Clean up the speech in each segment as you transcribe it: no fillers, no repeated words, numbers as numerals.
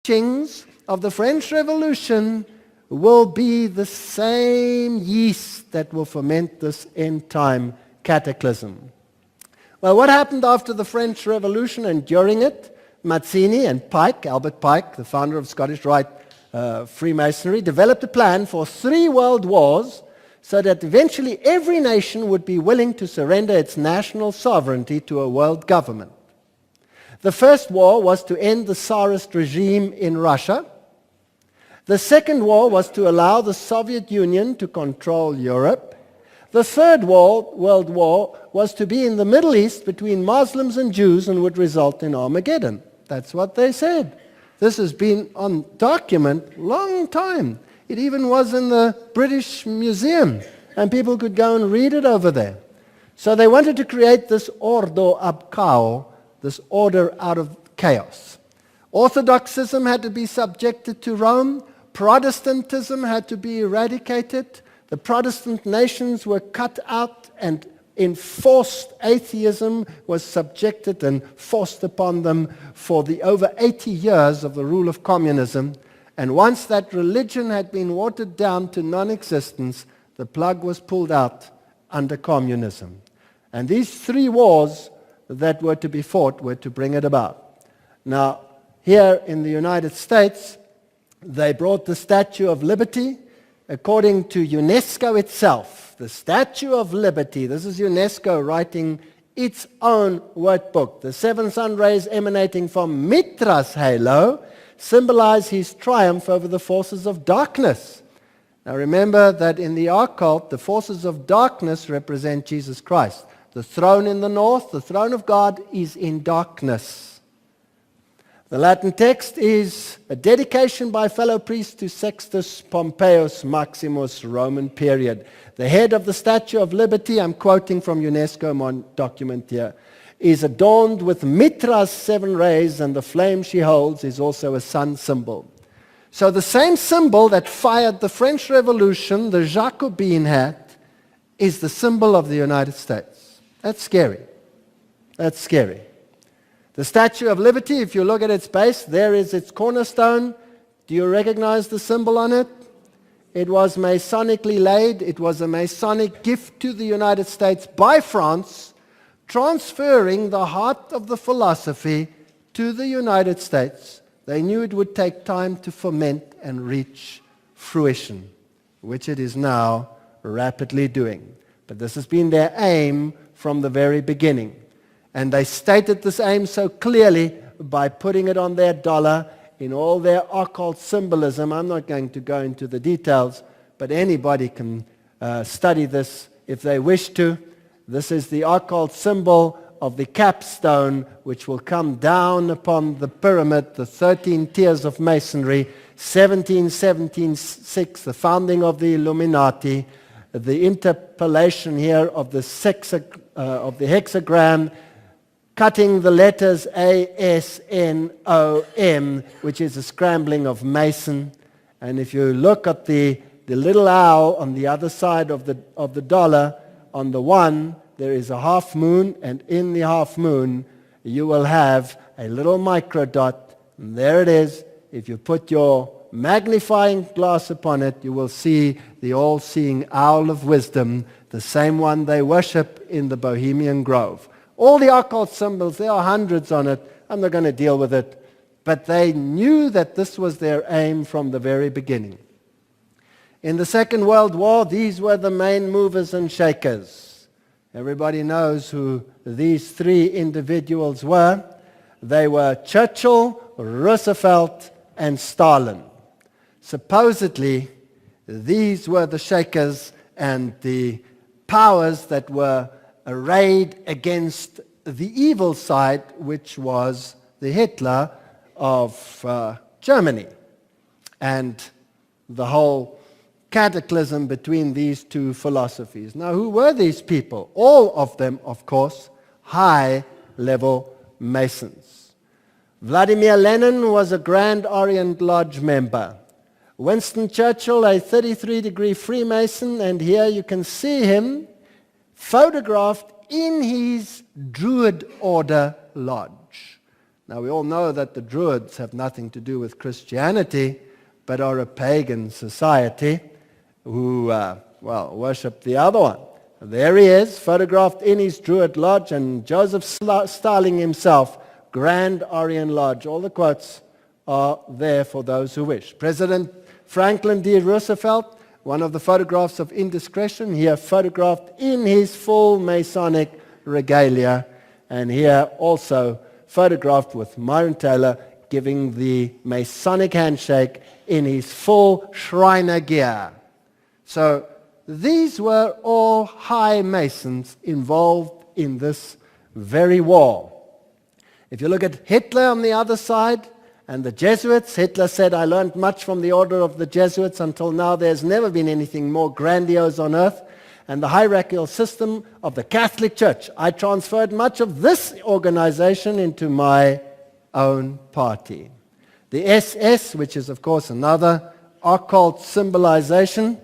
teachings of the French Revolution will be the same yeast that will ferment this end-time cataclysm. Well, what happened after the French Revolution and during it? Mazzini and Pike, Albert Pike, the founder of Scottish Rite Freemasonry, developed a plan for 3 world wars so that eventually every nation would be willing to surrender its national sovereignty to a world government. The first war was to end the Tsarist regime in Russia. The second war was to allow the Soviet Union to control Europe. The third world war was to be in the Middle East between Muslims and Jews and would result in Armageddon. That's what they said. This has been on document long time. It even was in the British Museum, and people could go and read it over there. So they wanted to create this ordo ab chaos, this order out of chaos. Orthodoxism had to be subjected to Rome. Protestantism had to be eradicated. The Protestant nations were cut out, and enforced atheism was subjected and forced upon them for the over 80 years of the rule of communism. And once that religion had been watered down to non-existence, the plug was pulled out under communism. And these 3 wars that were to be fought were to bring it about. Now, here in the United States, they brought the Statue of Liberty. According to UNESCO itself, the Statue of Liberty, this is UNESCO writing its own word book. The 7 sun rays emanating from Mitra's halo symbolize his triumph over the forces of darkness. Now remember that in the occult, the forces of darkness represent Jesus Christ. The throne in the north, the throne of God, is in darkness. The Latin text is a dedication by fellow priest to Sextus Pompeius Maximus, Roman period. The head of the Statue of Liberty, I'm quoting from UNESCO document here, is adorned with Mitra's 7 rays, and the flame she holds is also a sun symbol. So the same symbol that fired the French Revolution, the Jacobin hat, is the symbol of the United States. That's scary. That's scary. The Statue of Liberty, if you look at its base, there is its cornerstone. Do you recognize the symbol on it? It was Masonically laid. It was a Masonic gift to the United States by France, transferring the heart of the philosophy to the United States. They knew it would take time to ferment and reach fruition, which it is now rapidly doing. But this has been their aim from the very beginning. And they stated this aim so clearly by putting it on their dollar in all their occult symbolism. I'm not going to go into the details, but anybody can study this if they wish to. This is the occult symbol of the capstone, which will come down upon the pyramid, the 13 tiers of masonry, 1776, the founding of the Illuminati, the interpolation here of the hexagram, cutting the letters A-S-N-O-M, which is a scrambling of Mason. And if you look at the little owl on the other side of the dollar, on the 1, there is a half moon, and in the half moon, you will have a little micro dot. And there it is. If you put your magnifying glass upon it, you will see the all-seeing owl of wisdom, the same one they worship in the Bohemian Grove. All the occult symbols, there are hundreds on it. I'm not going to deal with it. But they knew that this was their aim from the very beginning. In the Second World War, these were the main movers and shakers. Everybody knows who these 3 individuals were. They were Churchill, Roosevelt, and Stalin. Supposedly, these were the shakers and the powers that were arrayed against the evil side, which was the Hitler of Germany. And the whole cataclysm between these 2 philosophies. Now, who were these people? All of them, of course, high-level Masons. Vladimir Lenin was a Grand Orient Lodge member. Winston Churchill, a 33-degree Freemason, and here you can see him photographed in his Druid Order Lodge. Now, we all know that the Druids have nothing to do with Christianity, but are a pagan society who, worship the other one. There he is, photographed in his Druid lodge, and Joseph Stalin himself, Grand Orient Lodge. All the quotes are there for those who wish. President Franklin D. Roosevelt, one of the photographs of indiscretion, here photographed in his full Masonic regalia, and here also photographed with Myron Taylor giving the Masonic handshake in his full Shriner gear. So these were all high Masons involved in this very war. If you look at Hitler on the other side and the Jesuits, Hitler said, "I learned much from the order of the Jesuits. Until now there's never been anything more grandiose on earth. And the hierarchical system of the Catholic Church, I transferred much of this organization into my own party." The SS, which is of course another occult symbolization,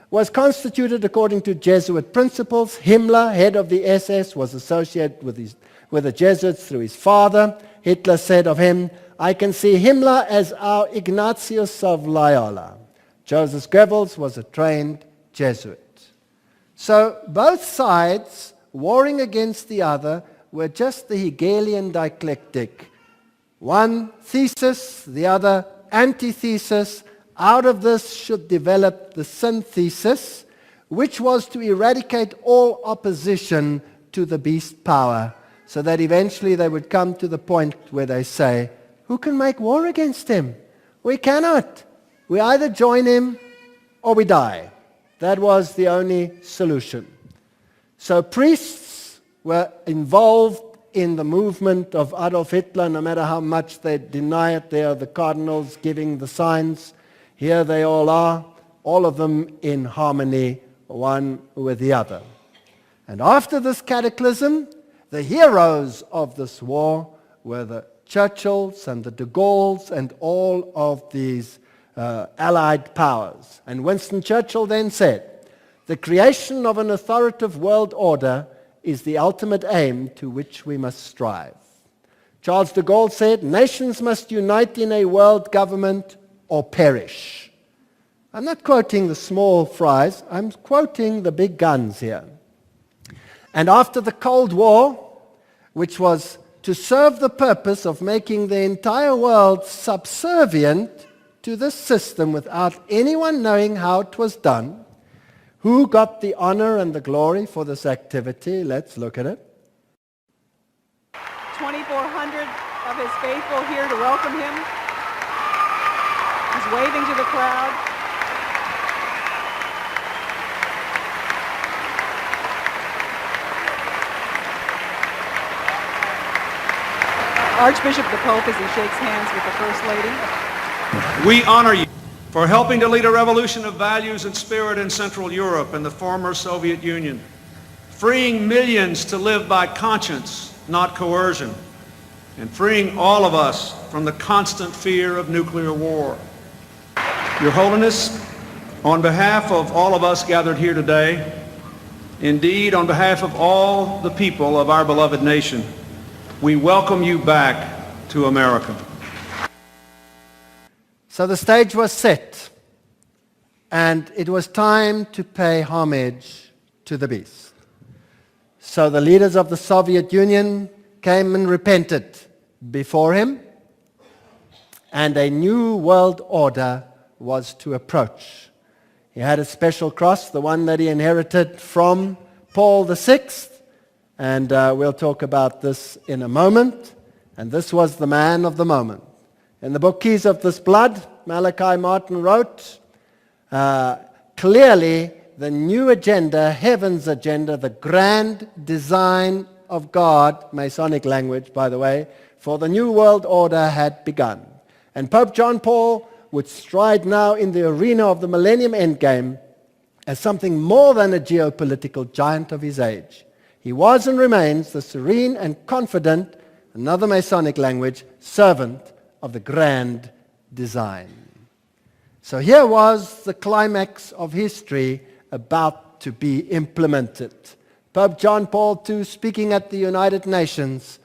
was constituted according to Jesuit principles. Himmler, head of the SS, was associated with the Jesuits through his father. Hitler said of him, "I can see Himmler as our Ignatius of Loyola." Joseph Goebbels was a trained Jesuit. So both sides, warring against the other, were just the Hegelian dialectic. One thesis, the other antithesis. Out of this should develop the synthesis, which was to eradicate all opposition to the beast power, so that eventually they would come to the point where they say, who can make war against him? We cannot. We either join him or we die. That was the only solution. So priests were involved in the movement of Adolf Hitler, no matter how much they deny it. They are the cardinals giving the signs. Here they all are, all of them in harmony, one with the other. And after this cataclysm, the heroes of this war were the Churchills and the de Gaulles and all of these allied powers. And Winston Churchill then said, "The creation of an authoritative world order is the ultimate aim to which we must strive." Charles de Gaulle said, "Nations must unite in a world government or perish." I'm not quoting the small fries, I'm quoting the big guns here. And after the Cold War, which was to serve the purpose of making the entire world subservient to this system without anyone knowing how it was done, who got the honor and the glory for this activity? Let's look at it. 2,400 of his faithful here to welcome him. He's waving to the crowd. Archbishop the Pope as he shakes hands with the First Lady. We honor you for helping to lead a revolution of values and spirit in Central Europe and the former Soviet Union, freeing millions to live by conscience, not coercion, and freeing all of us from the constant fear of nuclear war. Your Holiness, on behalf of all of us gathered here today, indeed on behalf of all the people of our beloved nation, we welcome you back to America. So the stage was set, and it was time to pay homage to the beast. So the leaders of the Soviet Union came and repented before him, and a new world order was to approach. He had a special cross, the one that he inherited from Paul VI, and we'll talk about this in a moment. And this was the man of the moment. In the book Keys of This Blood, Malachi Martin wrote, clearly the new agenda, heaven's agenda, the grand design of God, Masonic language, by the way, for the new world order had begun. And Pope John Paul would stride now in the arena of the Millennium Endgame as something more than a geopolitical giant of his age. He was and remains the serene and confident, another Masonic language, servant of the grand design. So here was the climax of history about to be implemented. Pope John Paul II, speaking at the United Nations,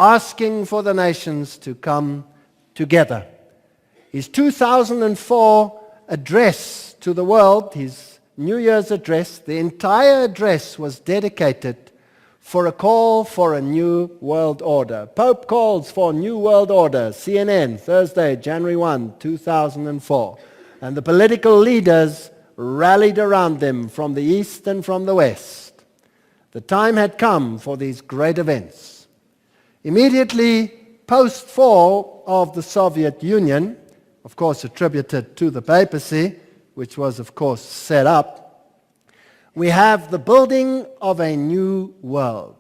asking for the nations to come together. His 2004 address to the world, his New Year's address, the entire address was dedicated for a call for a new world order. Pope calls for new world order, CNN, Thursday, January 1, 2004. And the political leaders rallied around them from the east and from the west. The time had come for these great events. Immediately post-fall of the Soviet Union, of course attributed to the papacy, which was of course set up, we have the building of a new world.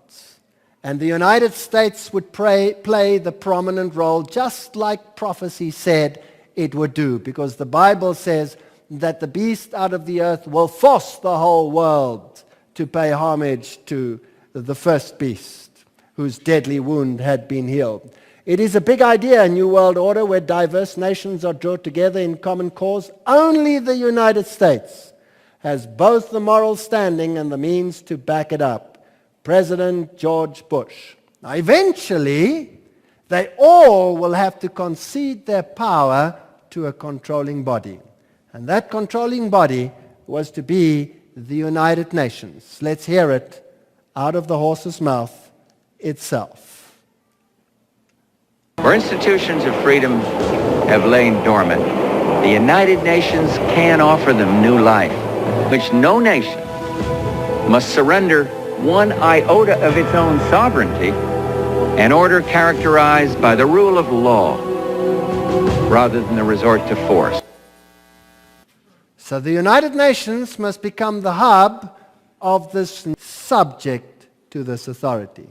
And the United States would play the prominent role, just like prophecy said it would do, because the Bible says that the beast out of the earth will force the whole world to pay homage to the first beast, whose deadly wound had been healed. It is a big idea, a new world order where diverse nations are drawn together in common cause. Only the United States has both the moral standing and the means to back it up. President George Bush. Now, eventually, they all will have to concede their power to a controlling body. And that controlling body was to be the United Nations. Let's hear it out of the horse's mouth itself. Where institutions of freedom have lain dormant, the United Nations can offer them new life, which no nation must surrender one iota of its own sovereignty, an order characterized by the rule of law rather than the resort to force. So the United Nations must become the hub of this subject to this authority.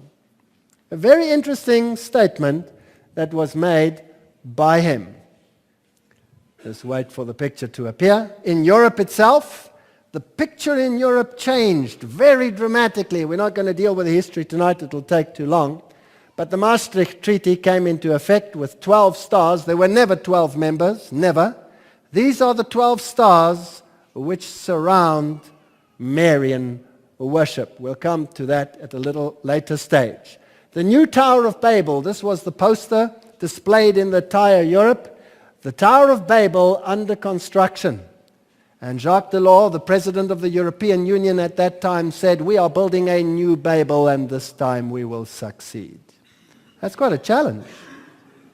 A very interesting statement that was made by him. Just wait for the picture to appear. In Europe itself, the picture in Europe changed very dramatically. We're not going to deal with the history tonight. It will take too long. But the Maastricht Treaty came into effect with 12 stars. There were never 12 members, never. These are the 12 stars which surround Marian worship. We'll come to that at a little later stage. The new Tower of Babel, this was the poster displayed in the entire Europe. The Tower of Babel under construction. And Jacques Delors, the president of the European Union at that time, said, we are building a new Babel and this time we will succeed. That's quite a challenge.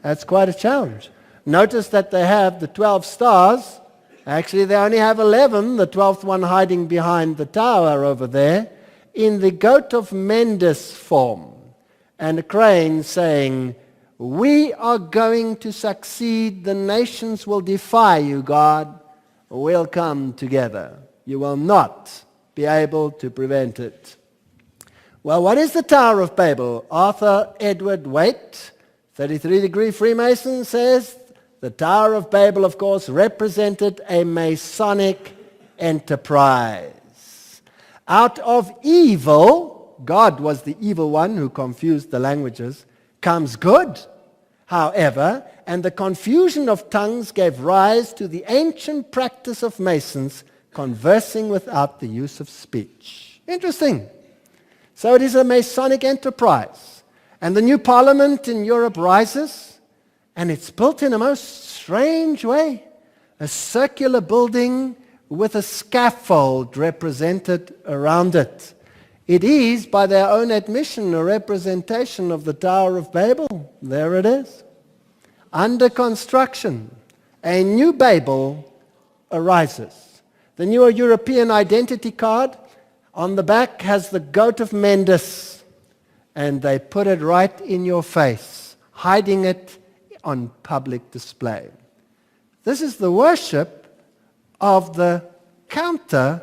That's quite a challenge. Notice that they have the 12 stars. Actually, they only have 11, the 12th one hiding behind the tower over there, in the goat of Mendes form. And a crane saying, we are going to succeed. The nations will defy you, God. We'll come together. You will not be able to prevent it. Well, what is the Tower of Babel? Arthur Edward Waite, 33-degree Freemason, says the Tower of Babel, of course, represented a Masonic enterprise. Out of evil, God was the evil one who confused the languages, comes good. However, and the confusion of tongues gave rise to the ancient practice of Masons conversing without the use of speech. Interesting. So it is a Masonic enterprise. And the new parliament in Europe rises, and it's built in a most strange way. A circular building with a scaffold represented around it. It is, by their own admission, a representation of the Tower of Babel. There it is. Under construction, a new Babel arises. The new European identity card on the back has the goat of Mendes, and they put it right in your face, hiding it on public display. This is the worship of the counter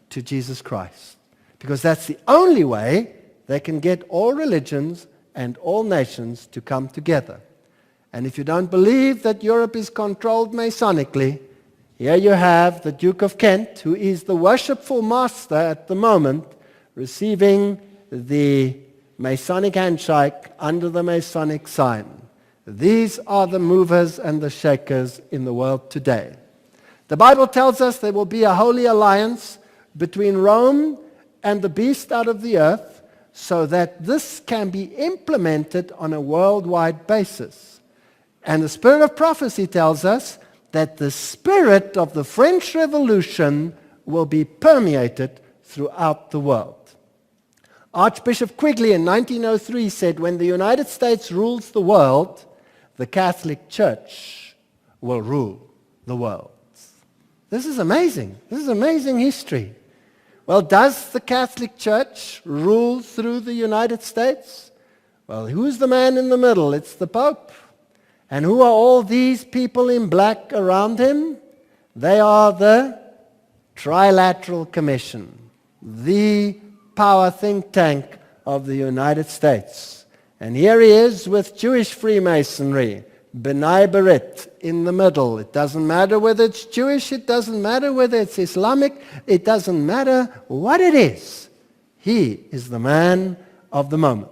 to Jesus Christ, because that's the only way they can get all religions and all nations to come together. And if you don't believe that Europe is controlled Masonically, here you have the Duke of Kent, who is the worshipful master at the moment, receiving the Masonic handshake under the Masonic sign. These are the movers and the shakers in the world today. The Bible tells us there will be a holy alliance between Rome and the beast out of the earth. so that this can be implemented on a worldwide basis. And the spirit of prophecy tells us that the spirit of the French Revolution will be permeated throughout the world. Archbishop Quigley in 1903 said, when the United States rules the world, the Catholic Church will rule the world. This is amazing. This is amazing history. Well, does the Catholic Church rule through the United States? Well, who's the man in the middle? It's the Pope. And who are all these people in black around him? They are the Trilateral Commission, the power think tank of the United States. And here he is with Jewish Freemasonry, B'nai B'rith in the middle. It doesn't matter whether it's Jewish, it doesn't matter whether it's Islamic, it doesn't matter what it is. He is the man of the moment.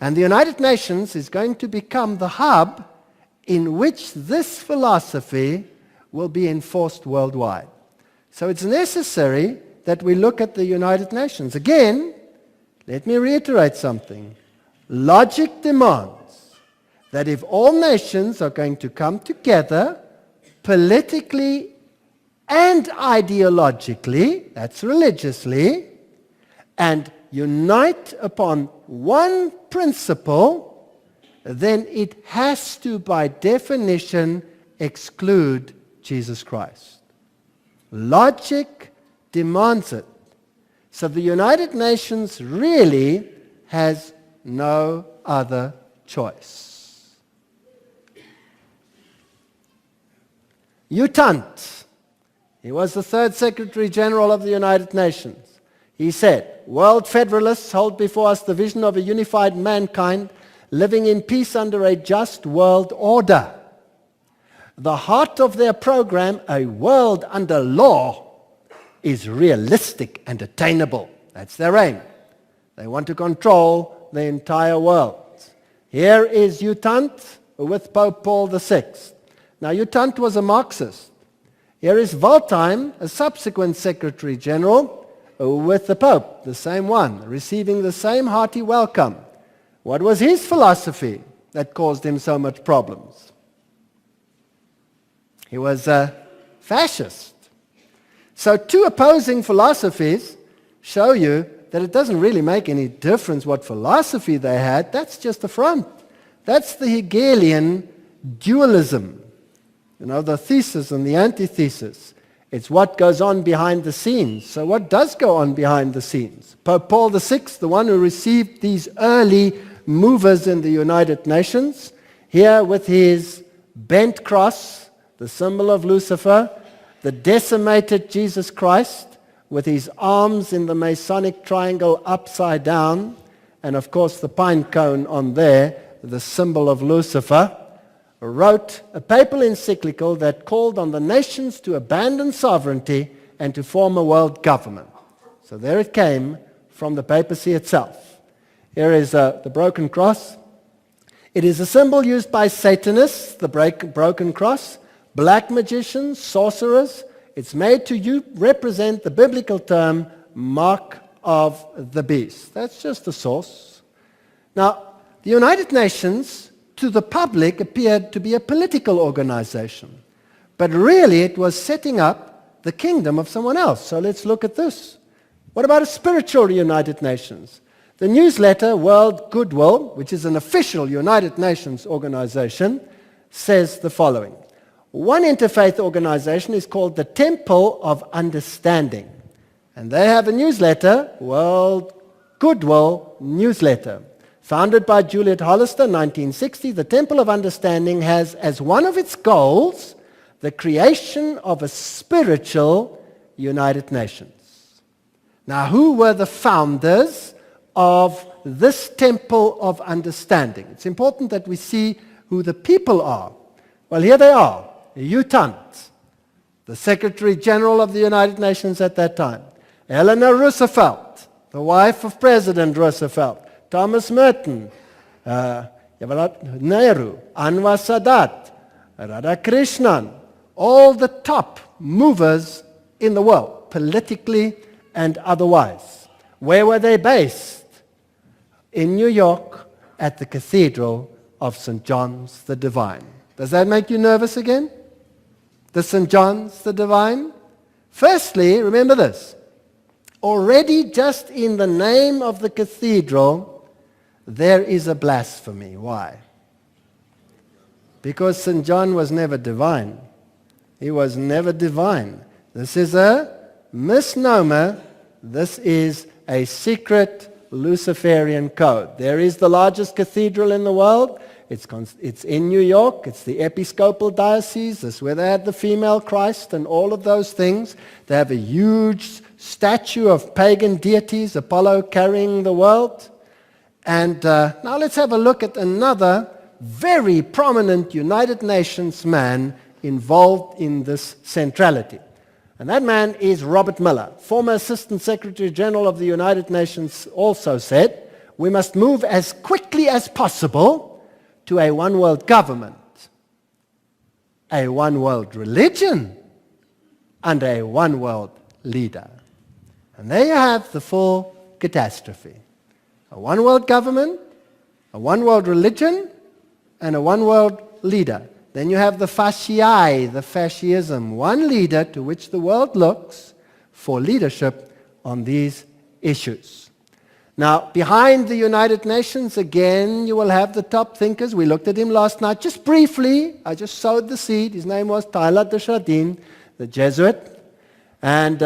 And the United Nations is going to become the hub in which this philosophy will be enforced worldwide. So it's necessary that we look at the United Nations. Again, let me reiterate something. Logic demands that if all nations are going to come together politically and ideologically, that's religiously, and unite upon one principle, then it has to, by definition, exclude Jesus Christ. Logic demands it. So the United Nations really has no other choice. U Thant, he was the third Secretary General of the United Nations. He said, world federalists hold before us the vision of a unified mankind living in peace under a just world order. The heart of their program, a world under law, is realistic and attainable. That's their aim. They want to control the entire world. Here is U Thant with Pope Paul VI. Now, U Thant was a Marxist. Here is Waldheim, a subsequent Secretary General, with the Pope, the same one, receiving the same hearty welcome. What was his philosophy that caused him so much problems? He was a fascist. So two opposing philosophies show you that it doesn't really make any difference what philosophy they had. That's just the front. That's the Hegelian dualism. You know, the thesis and the antithesis. It's what goes on behind the scenes. So what does go on behind the scenes? Pope Paul VI, the one who received these early movers in the United Nations, here with his bent cross, the symbol of Lucifer, the decimated Jesus Christ with his arms in the Masonic triangle upside down, and of course the pine cone on there, the symbol of Lucifer, wrote a papal encyclical that called on the nations to abandon sovereignty and to form a world government. So there it came from the papacy itself. Here is the broken cross. It is a symbol used by Satanists, the broken cross, black magicians, sorcerers. It's made to represent the biblical term mark of the beast. That's just the source. Now, the United Nations to the public appeared to be a political organization. But really it was setting up the kingdom of someone else. So let's look at this. What about a spiritual United Nations? The newsletter World Goodwill, which is an official United Nations organization, says the following. One interfaith organization is called the Temple of Understanding. And they have a newsletter, World Goodwill Newsletter. Founded by Juliet Hollister in 1960, the Temple of Understanding has as one of its goals the creation of a spiritual United Nations. Now, who were the founders of this Temple of Understanding? It's important that we see who the people are. Well, here they are. U Thant, the Secretary General of the United Nations at that time. Eleanor Roosevelt, the wife of President Roosevelt. Thomas Merton, Nehru, Anwar Sadat, Radhakrishnan, all the top movers in the world, politically and otherwise. Where were they based? in New York at the Cathedral of St. John's the Divine. Does that make you nervous again? The St. John's the Divine? Firstly, remember this. Already just in the name of the cathedral, there is a blasphemy. Why? Because St. John was never divine. He was never divine. This is a misnomer. This is a secret Luciferian code. There is the largest cathedral in the world. It's in New York. It's the Episcopal Diocese. That's where they had the female Christ and all of those things. They have a huge statue of pagan deities, Apollo carrying the world. And now let's have a look at another very prominent United Nations man involved in this centrality. And that man is Robert Miller, former Assistant Secretary General of the United Nations, also said, we must move as quickly as possible to a one-world government, a one-world religion, and a one-world leader. And there you have the full catastrophe. A one-world government, a one-world religion, and a one-world leader. Then you have the fasciae, the fascism, one leader to which the world looks for leadership on these issues. Now, behind the United Nations, again, you will have the top thinkers. We looked at him last night, just briefly. I just sowed the seed. His name was Teilhard de Chardin, the Jesuit. And